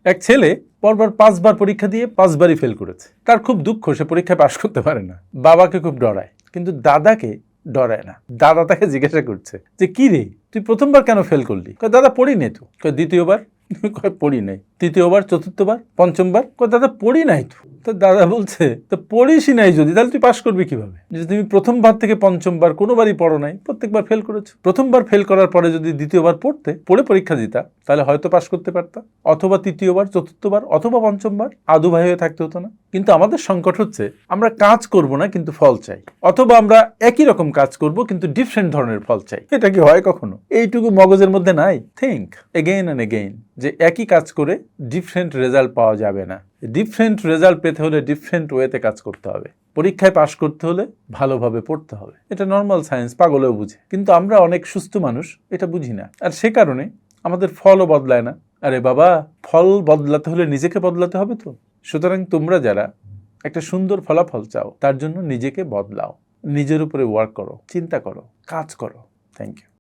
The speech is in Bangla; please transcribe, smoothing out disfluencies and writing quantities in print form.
এক ছেলে পরপর 5 বার পরীক্ষা দিয়ে 5 বারই ফেল করেছে। তার খুব দুঃখ, সে পরীক্ষায় পাশ করতে পারে না। বাবাকে খুব ডরায়, কিন্তু দাদাকে ডরায় না। দাদা তাকে জিজ্ঞাসা করছে যে কি রে, তুই প্রথমবার কেন ফেল করলি? দাদা পড়ি নাই তো। দ্বিতীয়বার? পড়ি নাই। তৃতীয়বার? চতুর্থবার? পঞ্চমবার? দাদা পড়ি নাই তো। দাদা বলছে তো পড়িসই নাই যদি, তাহলে তুই পাশ করবি কিভাবে? যে তুমি প্রথমবার থেকে পঞ্চমবার কোনোবারই পড়ো নাই, প্রত্যেকবার ফেল করেছো। প্রথমবার ফেল করার পরে যদি দ্বিতীয়বার পড়ে পরীক্ষা দিতা, তাহলে হয়তো পাশ করতে পারতা, অথবা তৃতীয়বার, চতুর্থবার, অথবা পঞ্চমবার আদু ভাই হয়ে থাকতে হতো না। কিন্তু আমাদের সংকট হচ্ছে আমরা কাজ করব না কিন্তু ফল চাই, অথবা আমরা একই রকম কাজ করব কিন্তু ডিফারেন্ট ধরনের ফল চাই। এটা কি হয় কখনো? এইটুকু মগজের মধ্যে নাই? থিঙ্ক এগেইন অ্যান্ড এগেইন যে একই কাজ করে ডিফারেন্ট রেজাল্ট পাওয়া যাবে না। ডিফারেন্ট রেজাল্ট পেতে হলে ডিফারেন্ট ওয়েতে কাজ করতে হবে। পরীক্ষায় পাশ করতে হলে ভালোভাবে পড়তে হবে। এটা নর্মাল সায়েন্স, পাগলেও বুঝে। কিন্তু আমরা অনেক সুস্থ মানুষ এটা বুঝি না, আর সে কারণে আমাদের ফলও বদলায় না। আরে বাবা, ফল বদলাতে হলে নিজেকে বদলাতে হবে তো। সুতরাং তোমরা যারা একটা সুন্দর ফলাফল চাও, তার জন্য নিজেকে বদলাও, নিজের উপরে ওয়ার্ক করো, চিন্তা করো, কাজ করো। Thank you.